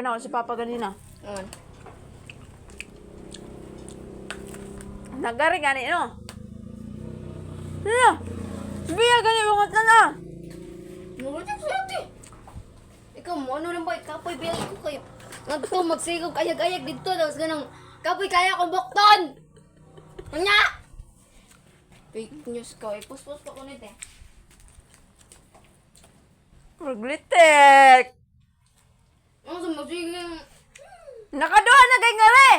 panahon si Papa ganina. Nagari gani, no? Ano? Biya gani, bungot na na. Ngunit sa ate. Ikaw mo, ano lang ba? Kapoy biyag ko kayo. Nagto, magsigog ayag-ayag dito. Tapos ganang, kapoy kaya kong bukton! Kanya! Fake news ka. Ipus-pus pa ko nito eh. Maglitik. Ano sa magsiging... Nakaduha na kay ngari.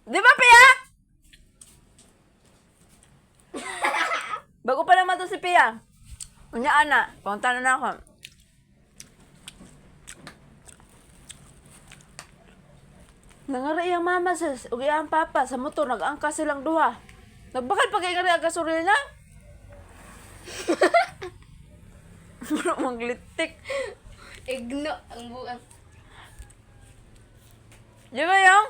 Di ba, Pia? Bago pa naman to si Pia. Unya, ana. Punta na ako. Nangari ang mama sa ugi ang papa sa motor. Nag-angka silang duha. Nagbakal pa kay ngari ang gasolina. Maglitik. Igno ang buang. Di ba yung?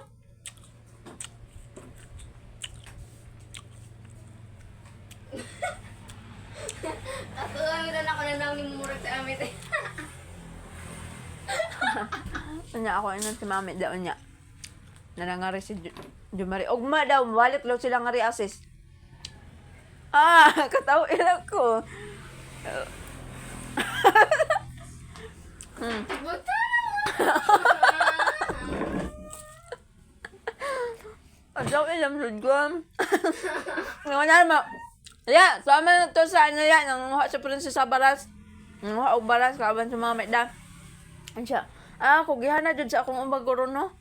Ako kami na nakananaw ni Murag sa amit eh. Unya ako inon si mami daw niya. Nanangari si Jumari. Ugma daw, balik daw sila ngari asis. Katawa ilang ko. Buta! Daw ilang sudgam. Ngayon na mo. Ya, sama na to sa ano yan. Nanguha sa Prinsesa Baras. Nanguha og baras kaban sa mga da. Ano siya? Kugihan na dyan sa akong umaguro, no?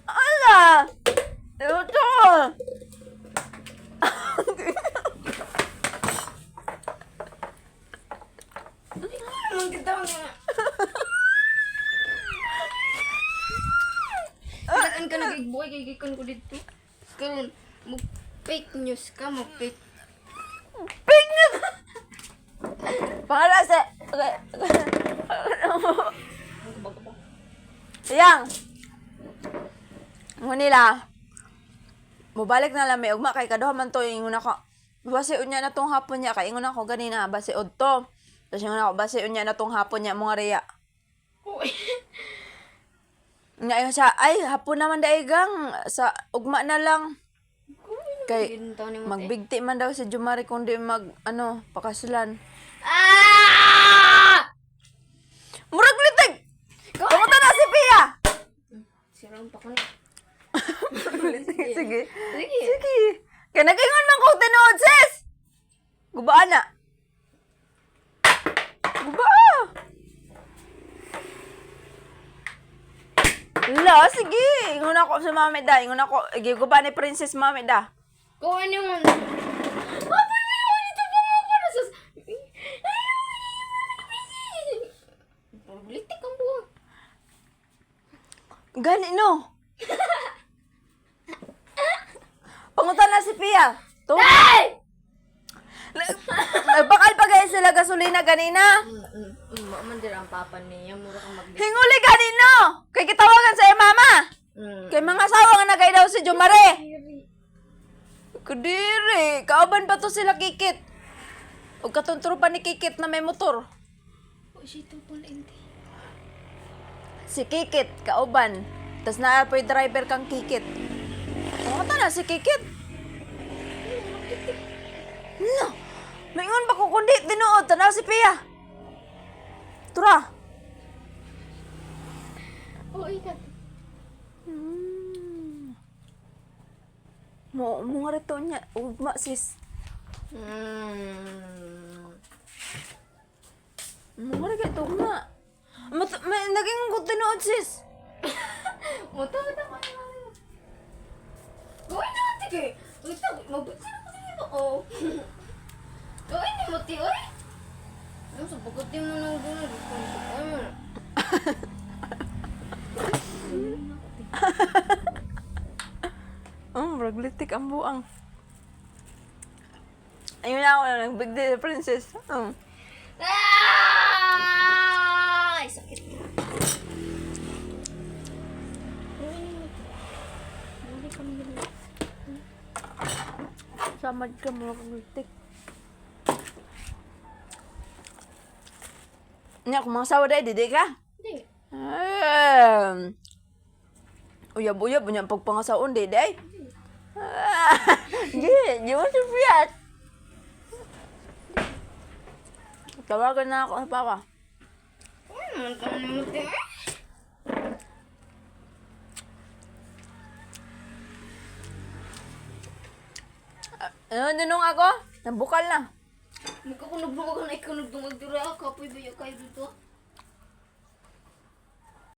Ala! Ito! Ang kita nga. Saan ka nag-igboy? Kaya ko dito. Karoon, mag-fake news ka, mag-fake. Pink news! Pangalan sa... Sayang! Ngunila, mubalik na lang may ugma kay kaduha man to ingon ako. Base unya na tong hapon niya kay ingon ako ganina base udto. Tapos ingon ako base unya na tong hapon niya mga riya. Uy. Nga siya ay hapon naman daigang sa ugma na lang. Kay magbigti man daw si Jumari kung di pakasulan. Murag litig! Kamusta na si Pia? Sirang pa ko na. Sige. Sige. Kaya nag-ingon man ko tinood, sis! Gubaan na. Gubaa! La, sige. Ingon ako sa mami da. Ingon ako, gubaan ni Princess mami da. Kung ano yung... Papa, may dito pa nga para sa... Litik ang buwang. Gani, no? Pangutan na si Pia. Hey! Nagbakal pa guys sila gasolina ganina. Mamandir ang papa niya. Mura kang mag... Hinguli ganino. Kay kitawagan sa iya mama. Kay mga asawa nga nagay daw si Jumare. Kudiri. Kauban pa to sila Kikit. O katunturo pa ni Kikit na may motor. Oh, shit, pala hindi. Si Kikit, kauban. Tapos na po yung driver kang Kikit. Pangutan na si Kikit. No. Maingon ba ko kundi tinuod. Tanaw si Pia. Tura. Oh, ikat. Mga rito niya. Ugma sis. Mga rito ugma. Naging tinuod sis. Muta ko na. Gawin na ate kay. Mabuti na ko dito. Oh. Gawin ni mo ti oy. Ano sa pagutin mo nang gano'n? Braglitik ang buang. Ayun na ako na nagbig day princess. Ay, sakit. Samad ka mo braglitik. Nya, kung mga sawa dahil, didi ka? Hindi. Uyab-uyab, bunyan pagpangasaon, di, day. Di mo si Fiat. Tawagan na ako sa papa. Ano, dinong ako? Nabukal na. Magkakunag-dungag na ikunag-dungag dira. Kapoy ba yung kayo dito?